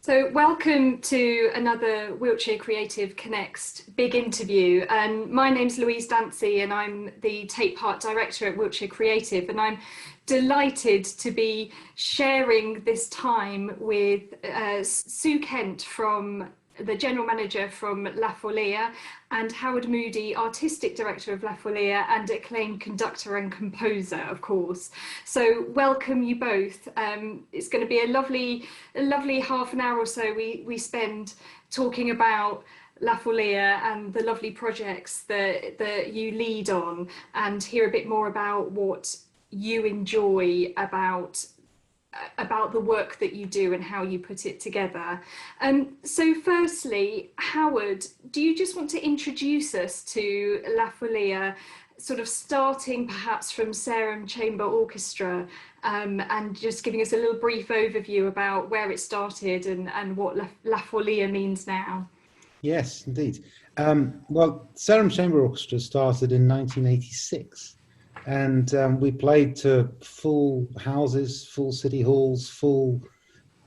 So welcome to another Wiltshire Creative Connects big interview. And my name's Louise Dancy and I'm the Take Part Director at Wiltshire Creative. And I'm delighted to be sharing this time with Sue Kent, the General Manager from La Folia, and Howard Moody, Artistic Director of La Folia and acclaimed conductor and composer, of course. So welcome you both. It's going to be a lovely half an hour or so we spend talking about La Folia and the lovely projects that you lead on, and hear a bit more about what you enjoy about the work that you do and how you put it together. So firstly, Howard, do you just want to introduce us to La Folia, sort of starting perhaps from Sarum Chamber Orchestra, and just giving us a little brief overview about where it started and what La Folia means now? Yes, indeed. Well, Sarum Chamber Orchestra started in 1986. And we played to full houses, full city halls, full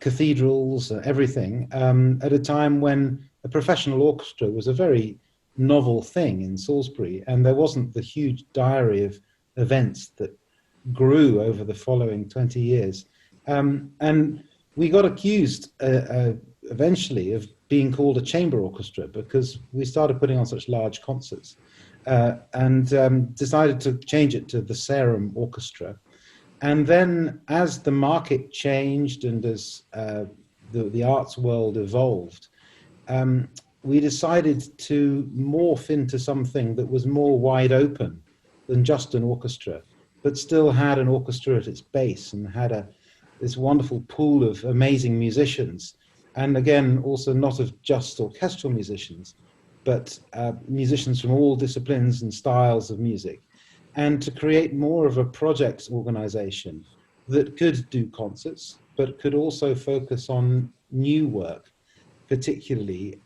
cathedrals, everything, at a time when a professional orchestra was a very novel thing in Salisbury, and there wasn't the huge diary of events that grew over the following 20 years. And we got accused eventually of being called a chamber orchestra because we started putting on such large concerts. And decided to change it to the Sarum Orchestra. And then as the market changed and as the arts world evolved, we decided to morph into something that was more wide open than just an orchestra, but still had an orchestra at its base and had this wonderful pool of amazing musicians. And again, also not of just orchestral musicians, but musicians from all disciplines and styles of music, and to create more of a project organization that could do concerts, but could also focus on new work, particularly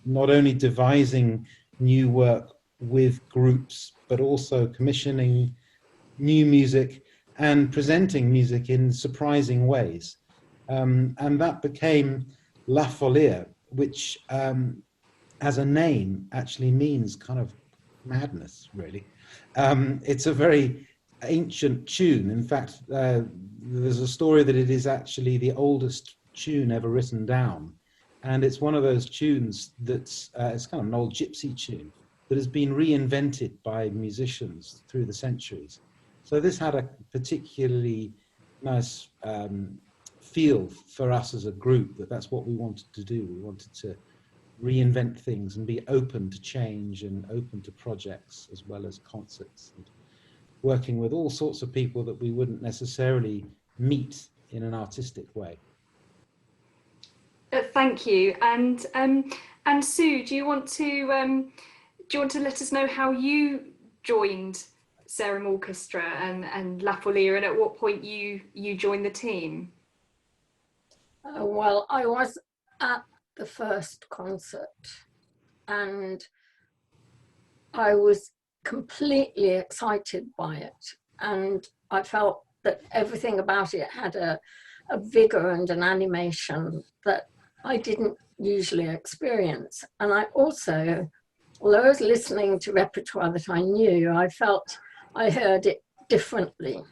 not only devising new work with groups, but also commissioning new music and presenting music in surprising ways. And that became La Folia, which as a name actually means kind of madness, really. It's a very ancient tune. In fact, there's a story that it is actually the oldest tune ever written down. And it's one of those tunes that's, it's kind of an old gypsy tune that has been reinvented by musicians through the centuries. So this had a particularly nice feel for us as a group, that's what we wanted to do. We wanted to reinvent things and be open to change and open to projects as well as concerts, and working with all sorts of people that we wouldn't necessarily meet in an artistic way. Thank you. And Sue, do you want to let us know how you joined Sarum Orchestra and La Folia, and at what point you joined the team? Well, I was at the first concert and I was completely excited by it, and I felt that everything about it had a vigor and an animation that I didn't usually experience. And I also, although I was listening to repertoire that I knew, I felt I heard it differently.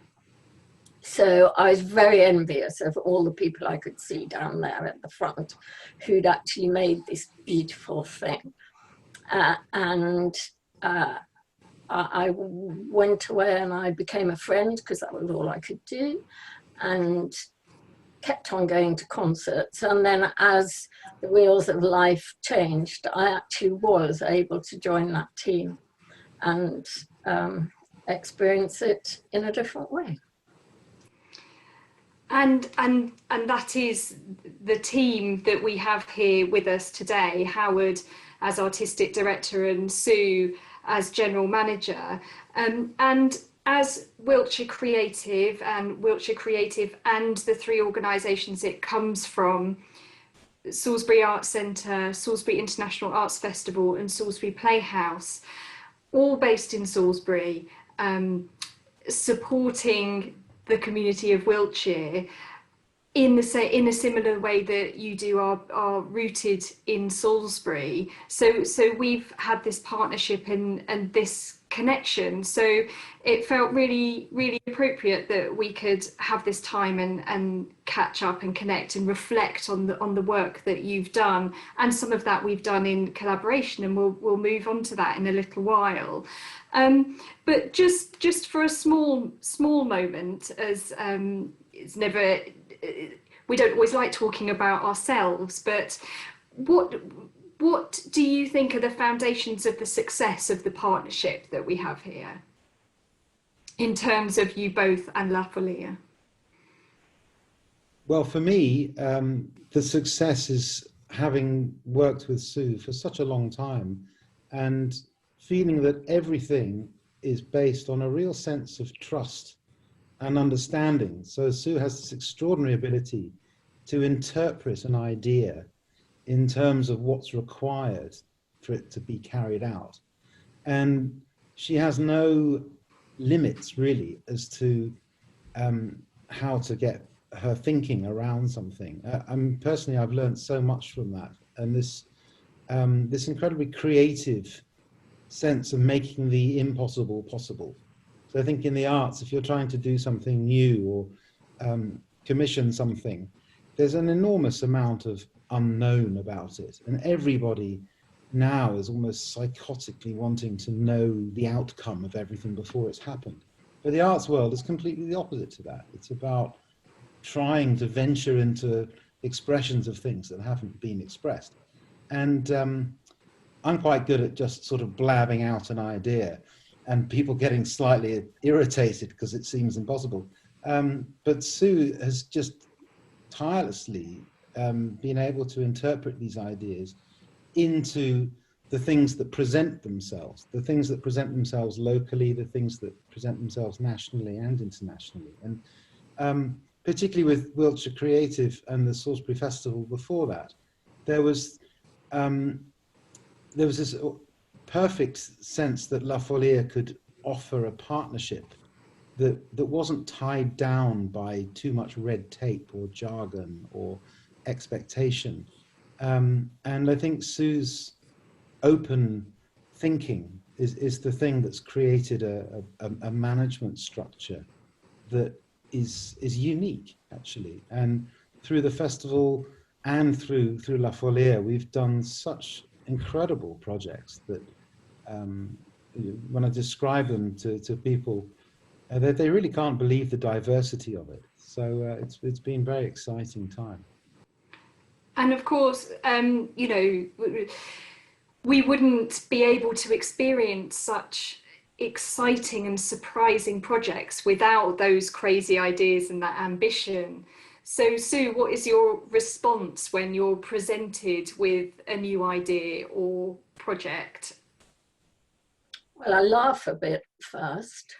So I was very envious of all the people I could see down there at the front who'd actually made this beautiful thing. I went away and I became a friend because that was all I could do, and kept on going to concerts. And then as the wheels of life changed, I actually was able to join that team and experience it in a different way. And that is the team that we have here with us today, Howard as Artistic Director and Sue as General Manager. And as Wiltshire Creative and the three organisations it comes from, Salisbury Arts Centre, Salisbury International Arts Festival and Salisbury Playhouse, all based in Salisbury, supporting the community of Wiltshire, in a similar way that you do are rooted in Salisbury. So we've had this partnership and this connection. So it felt really appropriate that we could have this time and catch up and connect and reflect on the work that you've done, and some of that we've done in collaboration, and we'll move on to that in a little while. But just for a small moment, as it's never, we don't always like talking about ourselves, but what do you think are the foundations of the success of the partnership that we have here, in terms of you both and La Folia? Well, for me, the success is having worked with Sue for such a long time and feeling that everything is based on a real sense of trust and understanding. So Sue has this extraordinary ability to interpret an idea in terms of what's required for it to be carried out. And she has no limits really as to how to get her thinking around something. Personally, I've learned so much from that, and this incredibly creative sense of making the impossible possible. So I think in the arts, if you're trying to do something new or commission something, there's an enormous amount of unknown about it, and everybody now is almost psychotically wanting to know the outcome of everything before it's happened. But the arts world is completely the opposite to that. It's about trying to venture into expressions of things that haven't been expressed. And I'm quite good at just sort of blabbing out an idea and people getting slightly irritated because it seems impossible. But Sue has just tirelessly been able to interpret these ideas into the things that present themselves, locally, the things that present themselves nationally and internationally. And particularly with Wiltshire Creative and the Salisbury Festival before that, there was this perfect sense that La Folia could offer a partnership that wasn't tied down by too much red tape or jargon or expectation. And I think Sue's open thinking is the thing that's created a management structure that is unique, actually. And through the festival and through La Folia, we've done such incredible projects that when I describe them to people, they really can't believe the diversity of it. So it's been a very exciting time. And of course, you know, we wouldn't be able to experience such exciting and surprising projects without those crazy ideas and that ambition. So Sue, what is your response when you're presented with a new idea or project? Well, I laugh a bit first,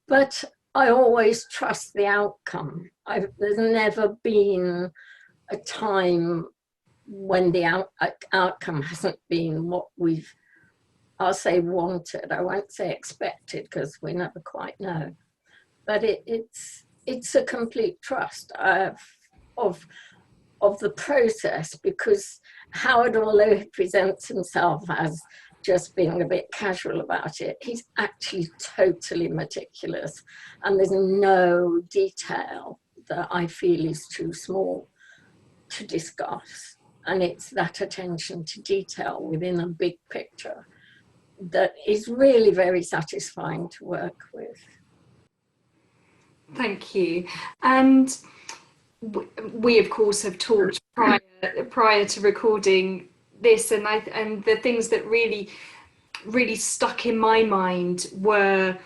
but I always trust the outcome. There's never been a time when the outcome hasn't been what I'll say wanted. I won't say expected, because we never quite know. But it's a complete trust of the process, because Howard, although he presents himself as just being a bit casual about it, he's actually totally meticulous, and there's no detail that I feel is too small to discuss. And it's that attention to detail within a big picture that is really very satisfying to work with. Thank you. And we of course have talked prior to recording this, and the things that really stuck in my mind were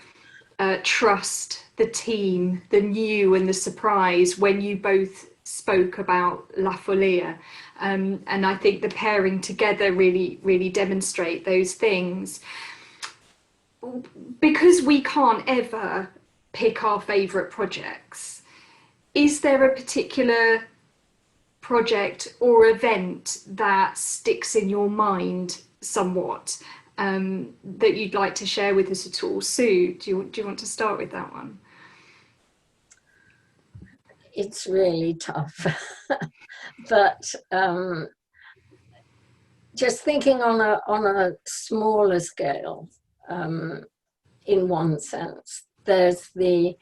trust, the team, the new and the surprise when you both spoke about La Folia. And I think the pairing together really demonstrate those things. Because we can't ever pick our favourite projects, is there a particular project or event that sticks in your mind somewhat, that you'd like to share with us at all? Sue, do you want to start with that one? it's really tough. But just thinking on a smaller scale, in one sense, there's the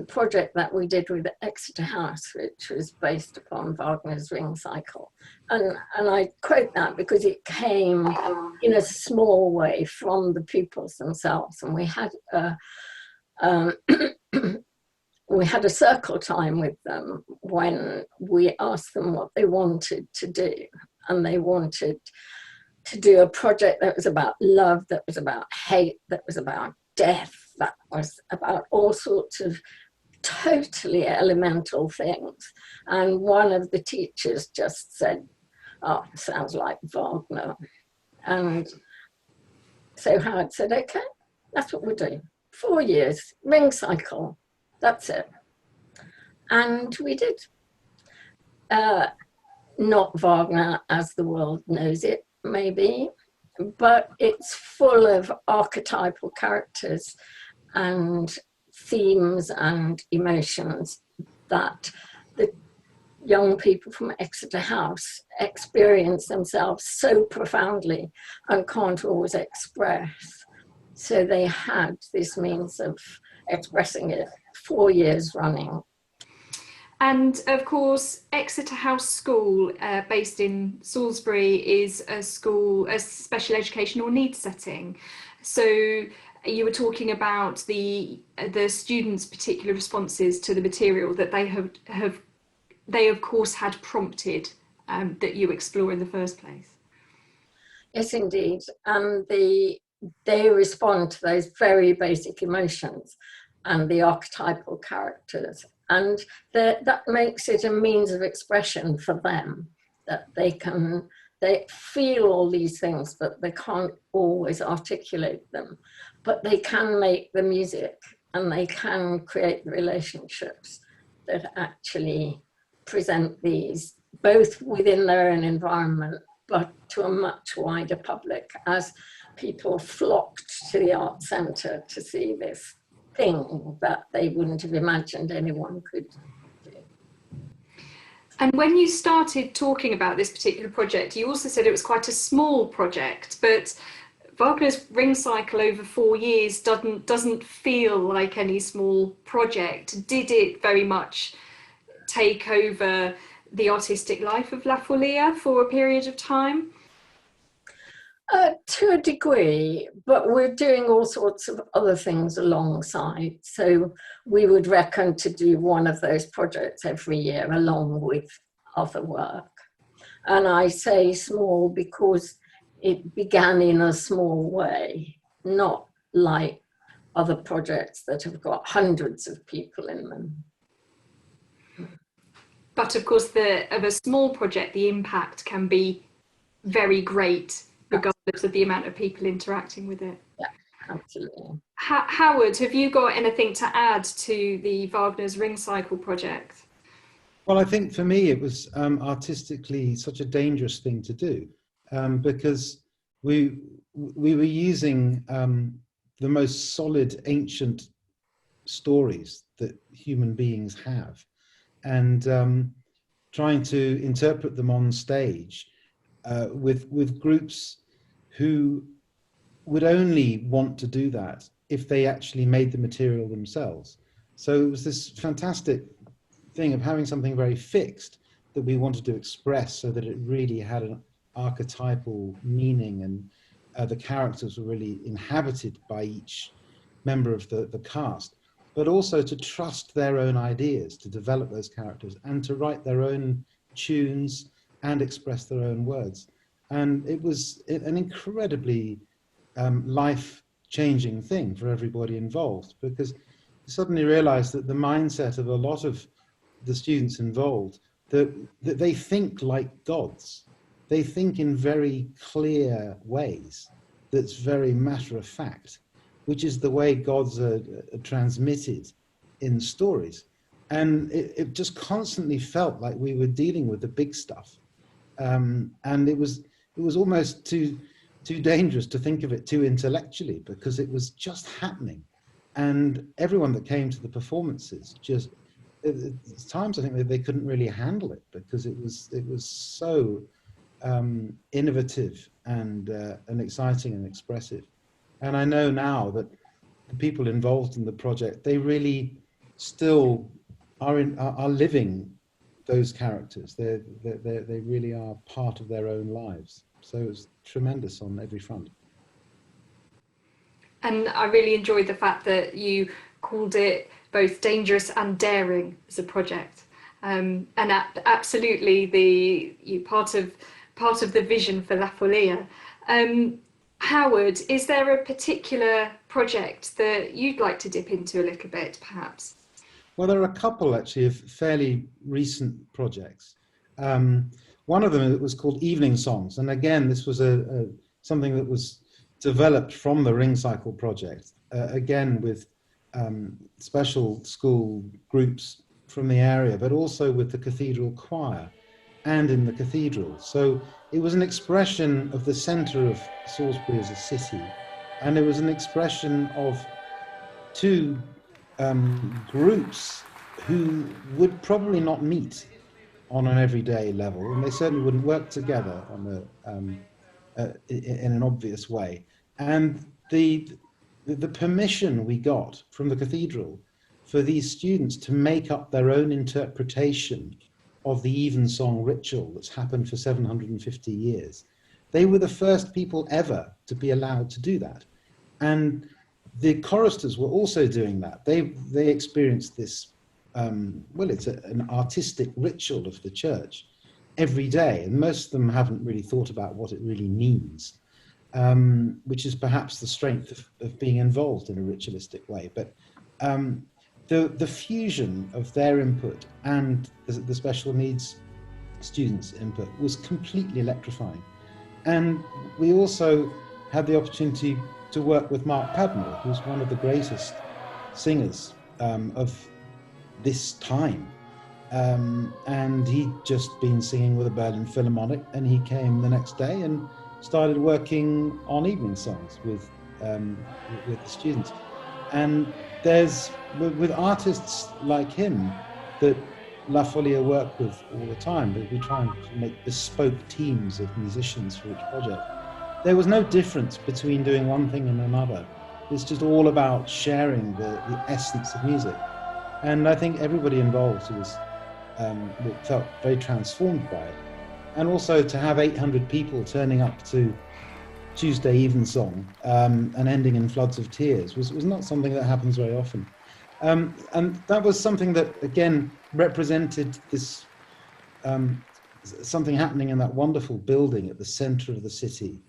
project that we did with Exeter House, which was based upon Wagner's Ring Cycle. And I quote that because it came in a small way from the pupils themselves. And we had we had a circle time with them when we asked them what they wanted to do. And they wanted to do a project that was about love, that was about hate, that was about death, that was about all sorts of totally elemental things. And one of the teachers just said, "Oh, sounds like Wagner." And so Howard said, "Okay, that's what we're doing. 4 years, ring cycle, that's it." And we did. Not Wagner as the world knows it, maybe, but it's full of archetypal characters and themes and emotions that the young people from Exeter House experience themselves so profoundly and can't always express. So they had this means of expressing it 4 years running. And of course, Exeter House School, based in Salisbury, is a school, a special educational needs setting. So you were talking about the students' particular responses to the material that they of course had prompted that you explore in the first place. Yes, indeed. And they respond to those very basic emotions and the archetypal characters. And that makes it a means of expression for them, that they feel all these things, but they can't always articulate them. But they can make the music and they can create the relationships that actually present these, both within their own environment, but to a much wider public, as people flocked to the Arts Centre to see this thing that they wouldn't have imagined anyone could do. And when you started talking about this particular project, you also said it was quite a small project, but Wagner's Ring Cycle over 4 years doesn't feel like any small project. Did it very much take over the artistic life of La Folia for a period of time? To a degree, but we're doing all sorts of other things alongside. So we would reckon to do one of those projects every year along with other work. And I say small because it began in a small way, not like other projects that have got hundreds of people in them. But of course, of a small project, the impact can be very great, regardless of the amount of people interacting with it. Yeah, absolutely. Howard, have you got anything to add to the Wagner's Ring Cycle project? Well, I think for me it was artistically such a dangerous thing to do, because we were using the most solid ancient stories that human beings have, and trying to interpret them on stage with groups who would only want to do that if they actually made the material themselves. So it was this fantastic thing of having something very fixed that we wanted to express so that it really had an archetypal meaning, and the characters were really inhabited by each member of the cast, but also to trust their own ideas, to develop those characters and to write their own tunes and express their own words. And it was an incredibly life-changing thing for everybody involved, because you suddenly realize that the mindset of a lot of the students involved, that they think like gods. They think in very clear ways that's very matter of fact, which is the way gods are transmitted in stories. And it just constantly felt like we were dealing with the big stuff. And it was almost too dangerous to think of it too intellectually, because it was just happening. and everyone that came to the performances just, at times I think that they couldn't really handle it, because it was so innovative and exciting and expressive. And I know now that the people involved in the project, they really still are living those characters. They really are part of their own lives. So it's tremendous on every front. And I really enjoyed the fact that you called it both dangerous and daring as a project, and absolutely part of the vision for La Folia. Howard, is there a particular project that you'd like to dip into a little bit, perhaps? Well, there are a couple actually of fairly recent projects. One of them was called Evening Songs, and again, this was something that was developed from the Ring Cycle project, again with special school groups from the area, but also with the cathedral choir and in the cathedral. So it was an expression of the centre of Salisbury as a city, and it was an expression of two groups who would probably not meet on an everyday level, and they certainly wouldn't work together on in an obvious way. And the permission we got from the cathedral for these students to make up their own interpretation of the evensong ritual that's happened for 750 years. They were the first people ever to be allowed to do that. And the choristers were also doing that. They experienced this, well, it's an artistic ritual of the church every day, and most of them haven't really thought about what it really means, which is perhaps the strength of being involved in a ritualistic way. But the fusion of their input and the special needs students' input was completely electrifying. And we also had the opportunity to work with Mark Padmore, who's one of the greatest singers of this time. And he'd just been singing with the Berlin Philharmonic, and he came the next day and started working on evening songs with the students. And there's, with artists like him that La Folia work with all the time, but we try and make bespoke teams of musicians for each project. There was no difference between doing one thing and another. It's just all about sharing the essence of music. And I think everybody involved felt very transformed by it. And also to have 800 people turning up to Tuesday Evensong and ending in floods of tears was not something that happens very often. And that was something that, again, represented this something happening in that wonderful building at the center of the city,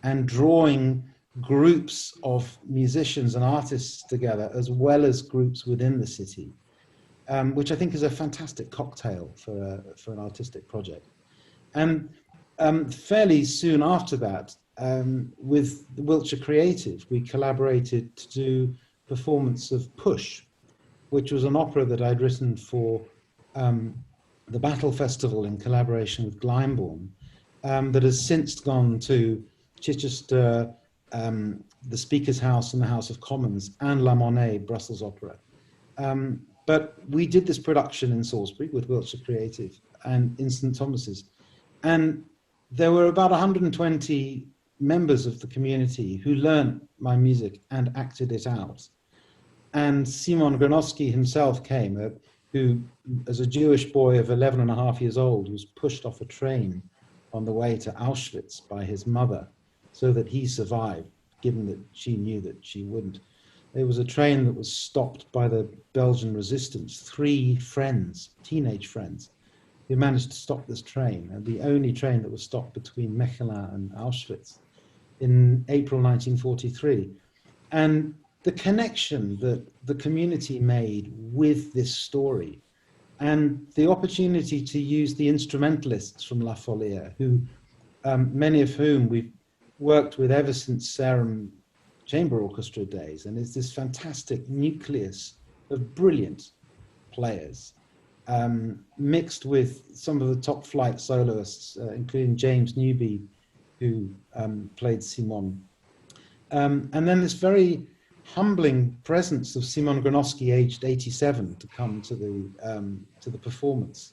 and drawing groups of musicians and artists together, as well as groups within the city, which I think is a fantastic cocktail for an artistic project. And fairly soon after that, with the Wiltshire Creative, we collaborated to do performance of Push, which was an opera that I'd written for the Battle Festival in collaboration with Glyndebourne, that has since gone to Chichester, the Speaker's House and the House of Commons, and La Monnaie, Brussels Opera. But we did this production in Salisbury with Wiltshire Creative and in St Thomas's. And there were about 120 members of the community who learned my music and acted it out. And Simon Gronowski himself came, who, as a Jewish boy of 11 and a half years old, was pushed off a train on the way to Auschwitz by his mother so that he survived, given that she knew that she wouldn't. There was a train that was stopped by the Belgian resistance. 3 friends, teenage friends, who managed to stop this train, and the only train that was stopped between Mechelen and Auschwitz in April 1943. And the connection that the community made with this story, and the opportunity to use the instrumentalists from La Folia, who many of whom we've worked with ever since Sarum Chamber Orchestra days, and it's this fantastic nucleus of brilliant players, mixed with some of the top flight soloists, including James Newby, who played Simon. And then this very humbling presence of Simon Gronowski, aged 87, to come to the performance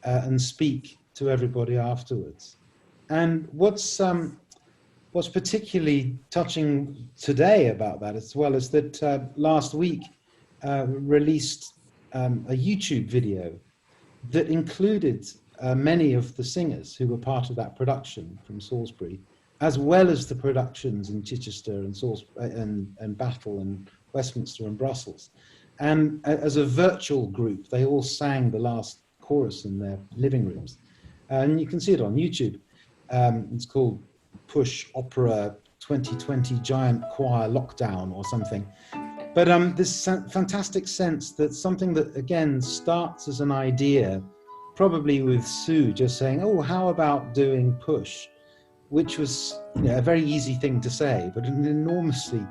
and speak to everybody afterwards. And what's particularly touching today about that as well is that last week released a YouTube video that included many of the singers who were part of that production from Salisbury, as well as the productions in Chichester and Battle and Westminster and Brussels. And as a virtual group, they all sang the last chorus in their living rooms. And you can see it on YouTube. It's called Push Opera 2020 Giant Choir Lockdown or something. But this fantastic sense that something that, again, starts as an idea, probably with Sue just saying, oh, how about doing Push? Which was, you know, a very easy thing to say, but an enormously,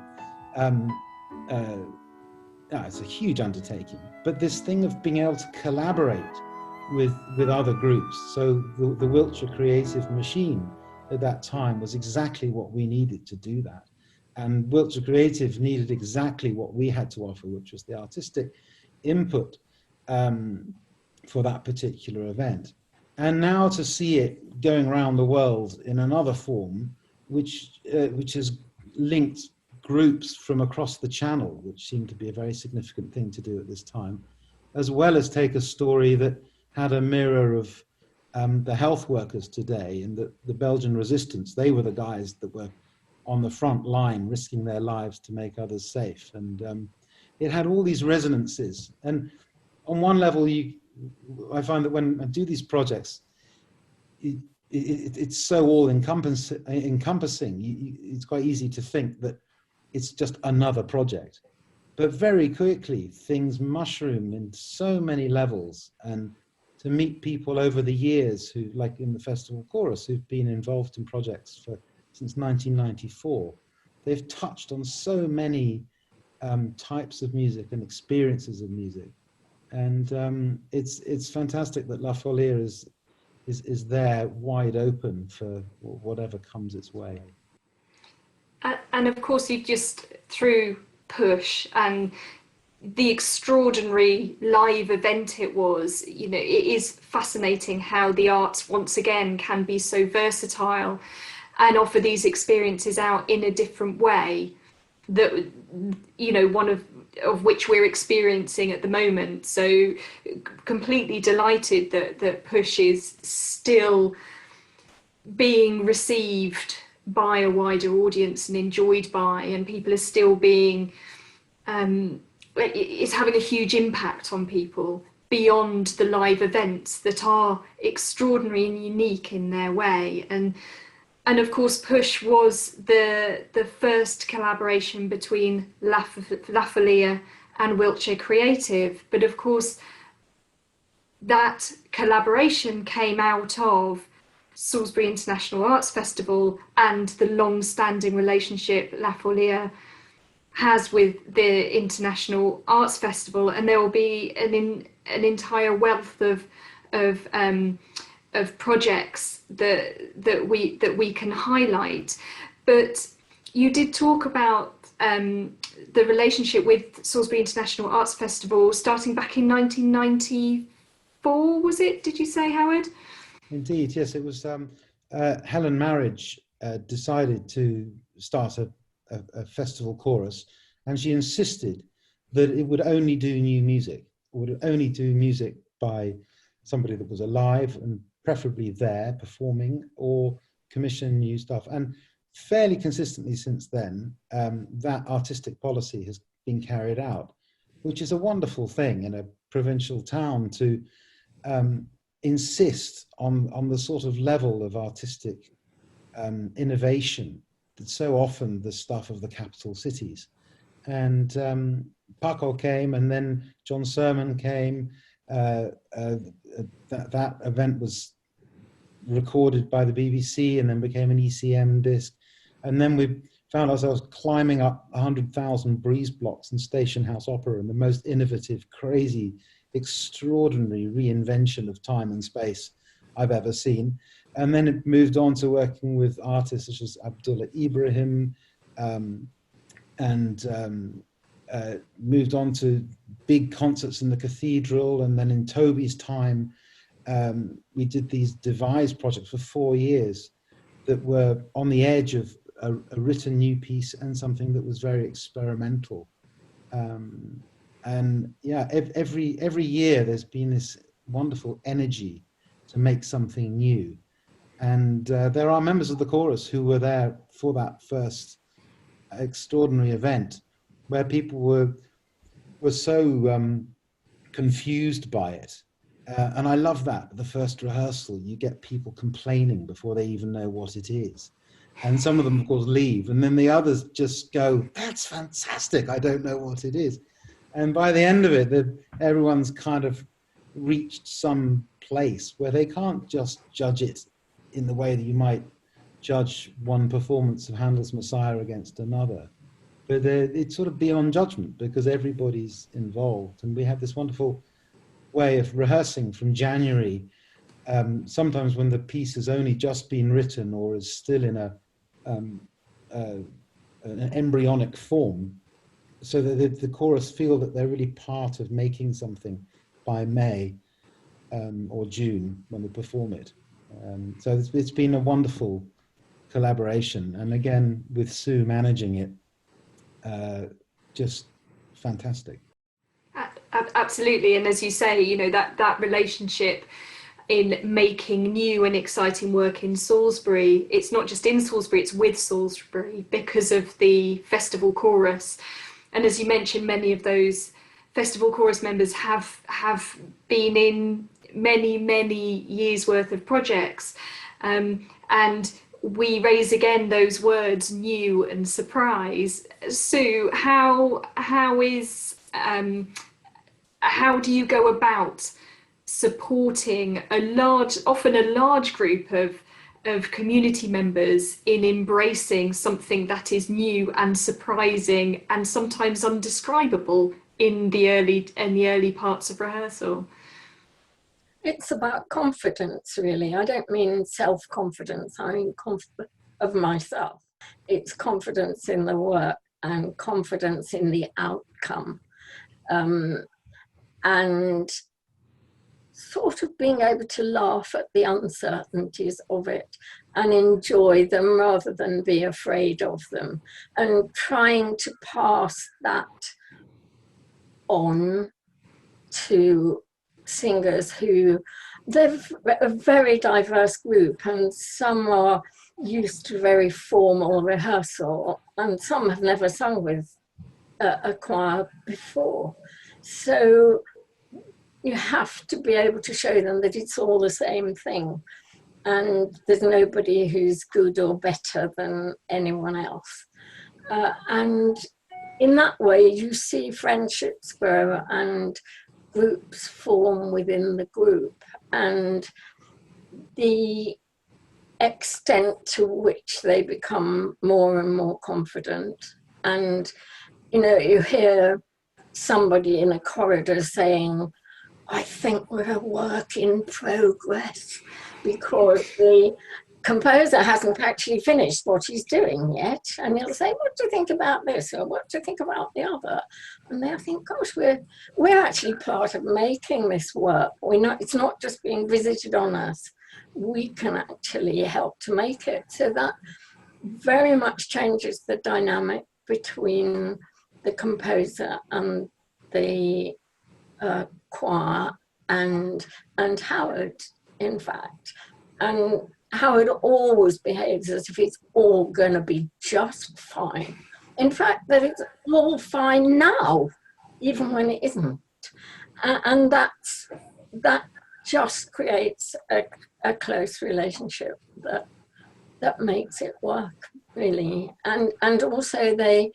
it's a huge undertaking. But this thing of being able to collaborate with other groups. So the Wiltshire Creative machine at that time was exactly what we needed to do that. And Wiltshire Creative needed exactly what we had to offer, which was the artistic input for that particular event. And now to see it going around the world in another form, which has linked groups from across the channel, which seemed to be a very significant thing to do at this time, as well as take a story that had a mirror of the health workers today, and the Belgian resistance. They were the guys that were on the front line, risking their lives to make others safe. And it had all these resonances. And on one level, I find that when I do these projects, it's so all encompassing. It's quite easy to think that it's just another project. But very quickly, things mushroom in so many levels. And to meet people over the years who, like in the Festival Chorus, who've been involved in projects since 1994, they've touched on so many types of music and experiences of music. And it's fantastic that La Folia is there wide open for whatever comes its way. And of course, you've just, through Push and the extraordinary live event it was, you know, it is fascinating how the arts once again can be so versatile and offer these experiences out in a different way that, you know, one of which we're experiencing at the moment. So completely delighted that Push is still being received by a wider audience and enjoyed by, and people are still being, it's having a huge impact on people beyond the live events that are extraordinary and unique in their way. And of course, Push was the first collaboration between La Folia and Wiltshire Creative. But of course, that collaboration came out of Salisbury International Arts Festival and the long-standing relationship La Folia has with the International Arts Festival. And there will be an entire wealth of projects that we can highlight. But you did talk about the relationship with Salisbury International Arts Festival starting back in 1994, was it? Did you say, Howard? Indeed, yes. It was Helen Marriage decided to start a festival chorus, and she insisted that it would only do new music, would only do music by somebody that was alive and preferably there performing, or commission new stuff. And fairly consistently since then, that artistic policy has been carried out, which is a wonderful thing in a provincial town to insist on the sort of level of artistic innovation that's so often the stuff of the capital cities. And Parkol came, and then John Sermon came. That event was recorded by the BBC and then became an ECM disc. And then we found ourselves climbing up 100,000 breeze blocks in Station House Opera, and the most innovative, crazy, extraordinary reinvention of time and space I've ever seen. And then it moved on to working with artists such as Abdullah Ibrahim, and moved on to big concerts in the cathedral. And then in Toby's time, we did these devise projects for 4 years that were on the edge of a written new piece and something that was very experimental. And yeah, every year there's been this wonderful energy to make something new. And there are members of the chorus who were there for that first extraordinary event, where people were so confused by it. And I love that. The first rehearsal, you get people complaining before they even know what it is. And some of them, of course, leave. And then the others just go, that's fantastic. I don't know what it is. And by the end of it, everyone's kind of reached some place where they can't just judge it in the way that you might judge one performance of Handel's Messiah against another. But it's sort of beyond judgment because everybody's involved. And we have this wonderful way of rehearsing from January, sometimes when the piece has only just been written or is still in an embryonic form, so that the chorus feel that they're really part of making something by May or June when we perform it. So it's been a wonderful collaboration, and again with Sue managing it, just fantastic. Absolutely, and as you say, you know, that relationship in making new and exciting work in Salisbury, it's not just in Salisbury, it's with Salisbury because of the festival chorus. And as you mentioned, many of those festival chorus members have been in many years worth of projects, and we raise again those words new and surprise. Sue, how do you go about supporting often a large group of community members in embracing something that is new and surprising and sometimes undescribable in the early parts of rehearsal? It's about confidence, really. I don't mean self-confidence, I mean of myself. It's confidence in the work and confidence in the outcome. And sort of being able to laugh at the uncertainties of it and enjoy them rather than be afraid of them, and trying to pass that on to singers who, they're a very diverse group, and some are used to very formal rehearsal and some have never sung with a choir before. So you have to be able to show them that it's all the same thing and there's nobody who's good or better than anyone else. And in that way, you see friendships grow and groups form within the group, and the extent to which they become more and more confident. And, you know, you hear somebody in a corridor saying, I think we're a work in progress, because the composer hasn't actually finished what he's doing yet. And he'll say, what do you think about this? Or what do you think about the other? And they'll think, gosh, we're actually part of making this work. It's not just being visited on us. We can actually help to make it. So that very much changes the dynamic between the composer and the choir and Howard, in fact. And Howard always behaves as if it's all going to be just fine. In fact, that it's all fine now, even when it isn't. And that just creates a close relationship that makes it work, really. And also they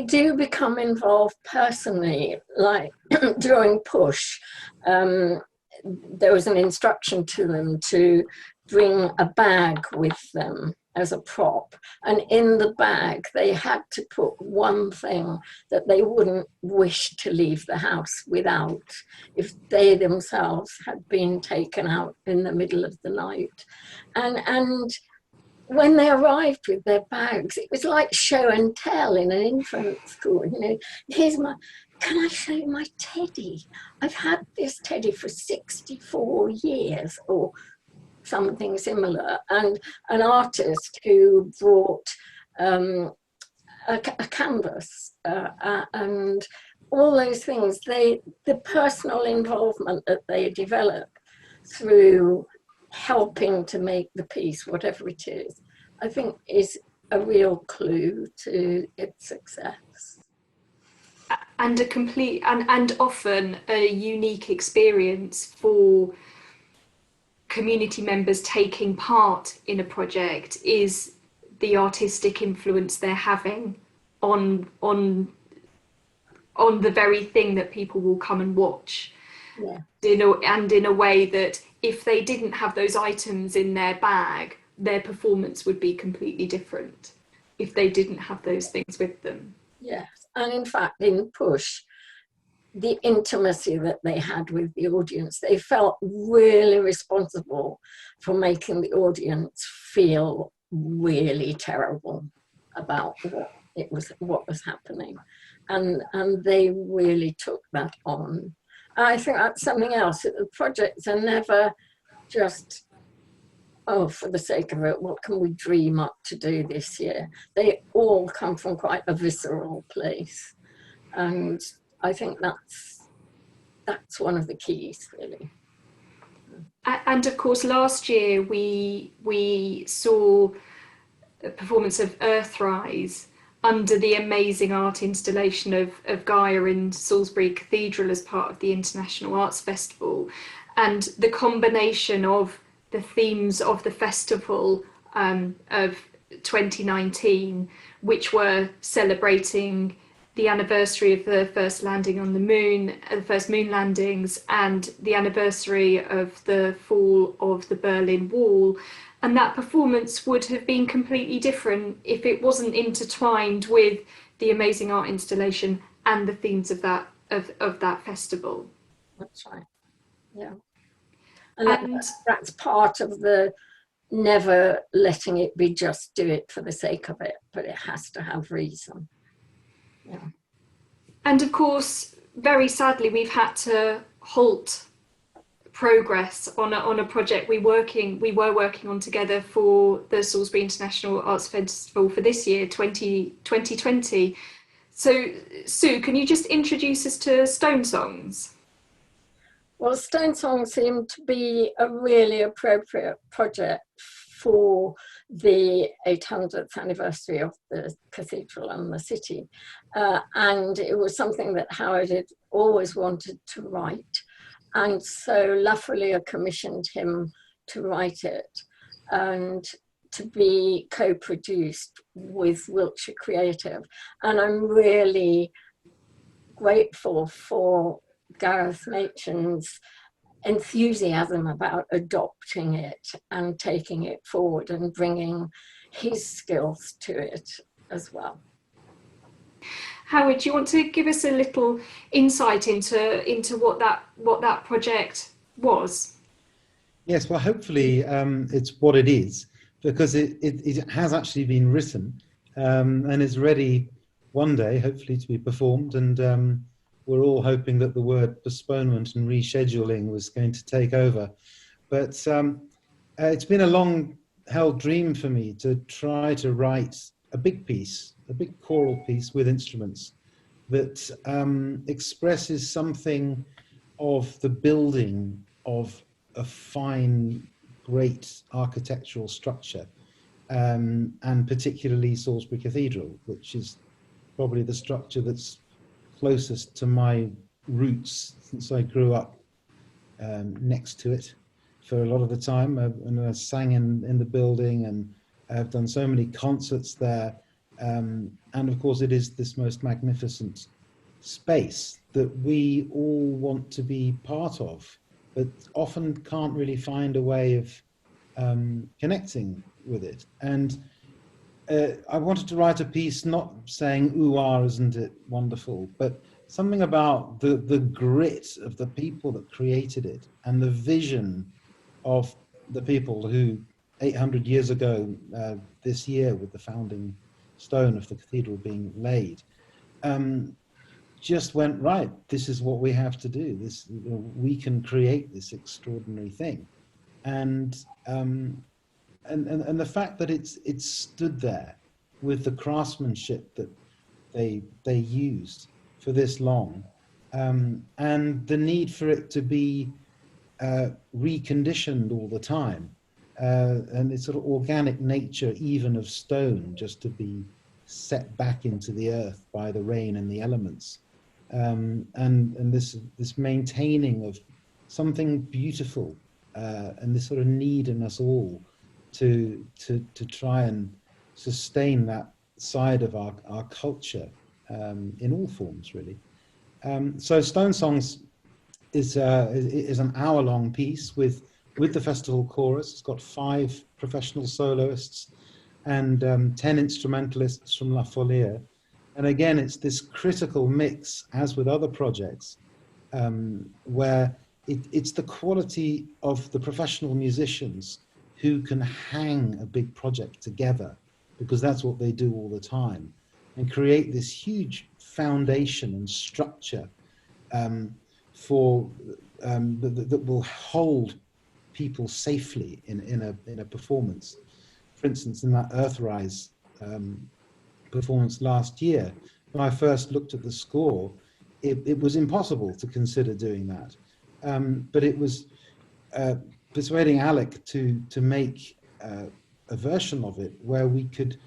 do become involved personally, like during Push. There was an instruction to them to bring a bag with them as a prop. And in the bag, they had to put one thing that they wouldn't wish to leave the house without if they themselves had been taken out in the middle of the night. And when they arrived with their bags, it was like show and tell in an infant school. You know, can I show you my teddy? I've had this teddy for 64 years, or something similar. And an artist who brought a canvas and all those things, the personal involvement that they develop through helping to make the piece, whatever it is, I think is a real clue to its success. And a complete and often a unique experience for community members taking part in a project is the artistic influence they're having on the very thing that people will come and watch. Yeah. In a way that if they didn't have those items in their bag, their performance would be completely different if they didn't have those things with them. Yes, and in fact in Push, the intimacy that they had with the audience, they felt really responsible for making the audience feel really terrible about what was happening, and they really took that on. I think that's something else. The projects are never just, oh, for the sake of it, what can we dream up to do this year? They all come from quite a visceral place, and I think that's one of the keys, really. And of course, last year we saw a performance of Earthrise under the amazing art installation of Gaia in Salisbury Cathedral as part of the International Arts Festival, and the combination of the themes of the festival of 2019, which were celebrating the anniversary of the first landing on the moon, the first moon landings, and the anniversary of the fall of the Berlin Wall. And that performance would have been completely different if it wasn't intertwined with the amazing art installation and the themes of that festival. That's right. Yeah. And that's part of the never letting it be just do it for the sake of it, but it has to have reason. Yeah. And of course, very sadly, we've had to halt progress on a project we were working on together for the Salisbury International Arts Festival for this year, 2020. So, Sue, can you just introduce us to Stone Songs? Well, Stone Songs seemed to be a really appropriate project for the 800th anniversary of the cathedral and the city. And it was something that Howard had always wanted to write. And so La Folia commissioned him to write it and to be co-produced with Wiltshire Creative. And I'm really grateful for Gareth Machen's enthusiasm about adopting it and taking it forward and bringing his skills to it as well. Howard, do you want to give us a little insight into what that project was? Yes, well, hopefully it's what it is, because it has actually been written and is ready one day, hopefully, to be performed. And we're all hoping that the word postponement and rescheduling was going to take over. But it's been a long-held dream for me to try to write a big piece, a big choral piece with instruments that expresses something of the building of a fine, great architectural structure, and particularly Salisbury Cathedral, which is probably the structure that's closest to my roots since I grew up next to it for a lot of the time. And I sang in the building, and I've done so many concerts there. And of course, it is this most magnificent space that we all want to be part of, but often can't really find a way of connecting with it. And I wanted to write a piece not saying, ooh, ah, isn't it wonderful, but something about the grit of the people that created it and the vision of the people who 800 years ago this year, with the founding stone of the cathedral being laid, just went, right, this is what we have to do. This, you know, we can create this extraordinary thing. And the fact that it's stood there with the craftsmanship that they used for this long, and the need for it to be reconditioned all the time, and its sort of organic nature, even of stone, just to be set back into the earth by the rain and the elements, and this maintaining of something beautiful, and this sort of need in us all to try and sustain that side of our culture, in all forms, really. So Stone Songs is an hour-long piece with the festival chorus. It's got 5 professional soloists and 10 instrumentalists from La Folia. And again, it's this critical mix, as with other projects, where it's the quality of the professional musicians who can hang a big project together, because that's what they do all the time, and create this huge foundation and structure that will hold people safely in a performance. For instance, in that Earthrise performance last year, when I first looked at the score, it was impossible to consider doing that. But it was persuading Alec to make a version of it where we could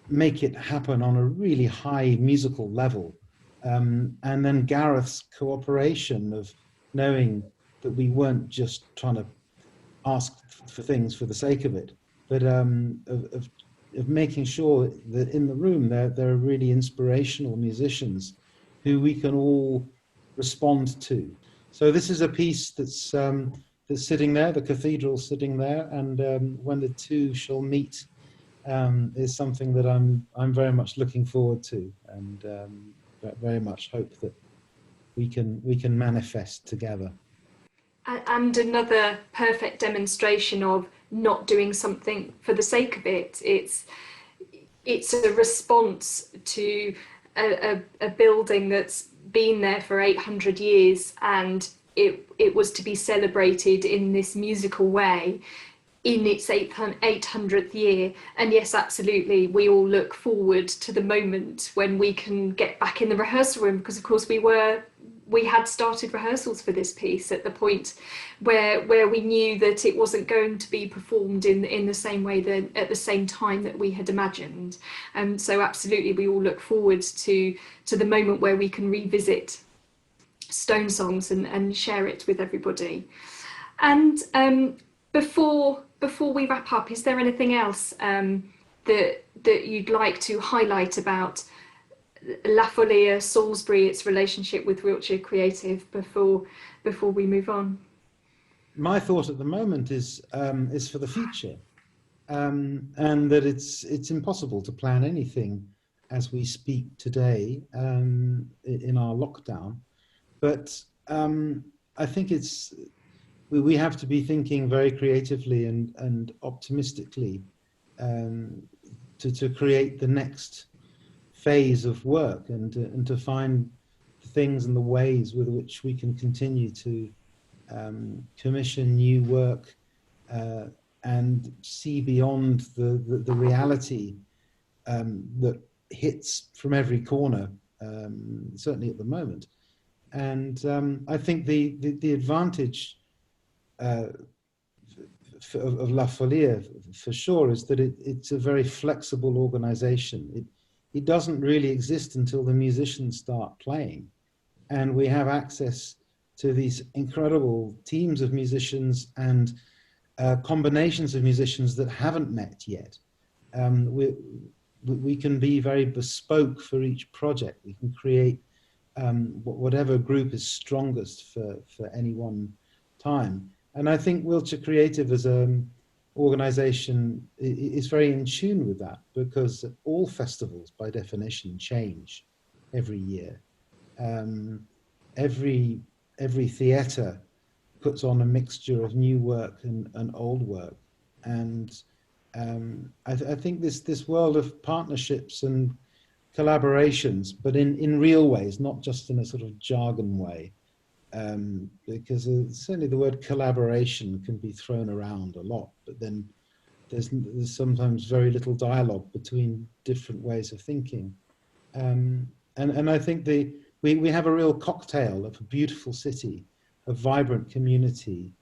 make it happen on a really high musical level. And then Gareth's cooperation of knowing that we weren't just trying to ask for things for the sake of it, but of making sure that in the room there are really inspirational musicians who we can all respond to. So this is a piece that's sitting there, the cathedral's sitting there, and when the two shall meet is something that I'm very much looking forward to, and very much hope that we can manifest together. And another perfect demonstration of not doing something for the sake of it. It's a response to a building that's been there for 800 years, and it was to be celebrated in this musical way in its 800th year. And yes, absolutely, we all look forward to the moment when we can get back in the rehearsal room, because of course we had started rehearsals for this piece at the point where we knew that it wasn't going to be performed in the same way, that at the same time that we had imagined. And so absolutely, we all look forward to the moment where we can revisit Stone Songs and share it with everybody. And before we wrap up, is there anything else that you'd like to highlight about La Folia, Salisbury, its relationship with Wiltshire Creative, before we move on? My thought at the moment is for the future, and that it's impossible to plan anything as we speak today in our lockdown. But I think we have to be thinking very creatively and optimistically to create the next phase of work, and to find the things and the ways with which we can continue to commission new work and see beyond the reality that hits from every corner, certainly at the moment. And I think the advantage of La Folia, for sure, is that it's a very flexible organization. It doesn't really exist until the musicians start playing, and we have access to these incredible teams of musicians and combinations of musicians that haven't met yet. We can be very bespoke for each project. We can create whatever group is strongest for any one time. And I think Wiltshire Creative as an organization is very in tune with that, because all festivals by definition change every year. Every theatre puts on a mixture of new work and old work. And I think this world of partnerships and collaborations, but in real ways, not just in a sort of jargon way, because certainly the word collaboration can be thrown around a lot, but then there's sometimes very little dialogue between different ways of thinking. And I think we have a real cocktail of a beautiful city, a vibrant community,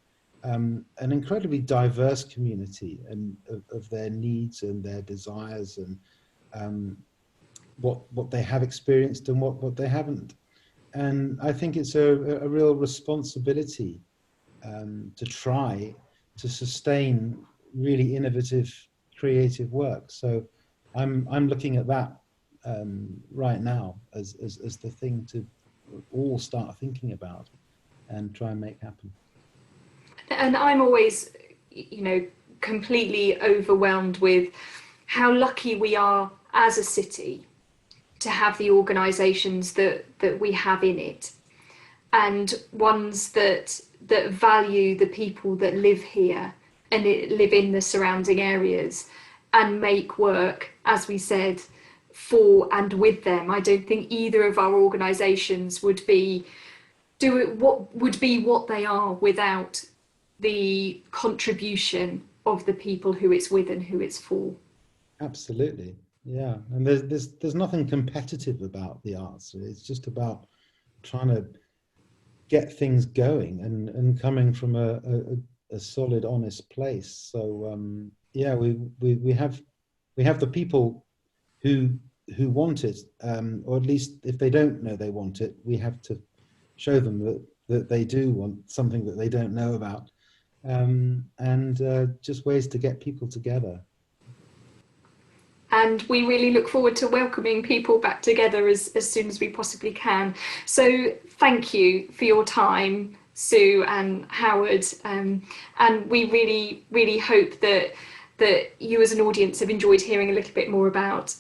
an incredibly diverse community, and of their needs and their desires, and what they have experienced and what they haven't. And I think it's a real responsibility to try to sustain really innovative, creative work. So I'm looking at that right now as the thing to all start thinking about and try and make happen. And I'm always, completely overwhelmed with how lucky we are as a city to have the organisations that we have in it, and ones that value the people that live here and live in the surrounding areas and make work, as we said, for and with them. I don't think either of our organisations would be what they are without the contribution of the people who it's with and who it's for. Absolutely, yeah. And there's nothing competitive about the arts. It's just about trying to get things going and coming from a solid, honest place. So yeah, we have the people who want it, or at least if they don't know they want it, we have to show them that they do want something that they don't know about, and just ways to get people together. And we really look forward to welcoming people back together as soon as we possibly can. So thank you for your time, Sue and Howard. And we really, really hope that you as an audience have enjoyed hearing a little bit more about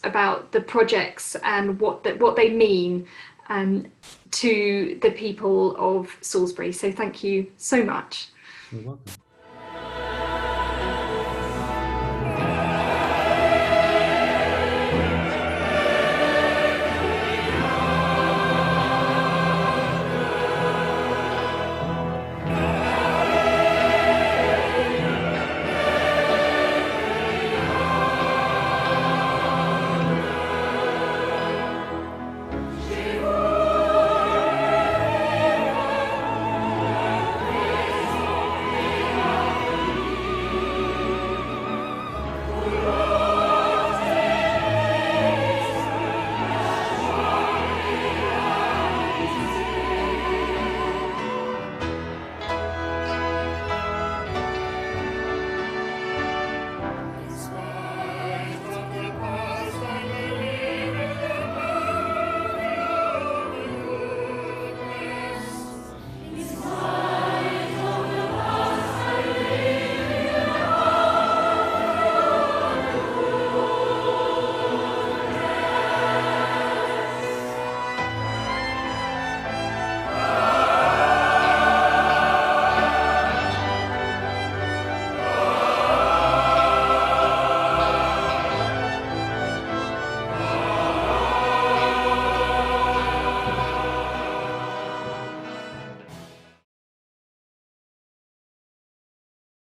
the projects and what they mean to the people of Salisbury. So thank you so much. You're welcome.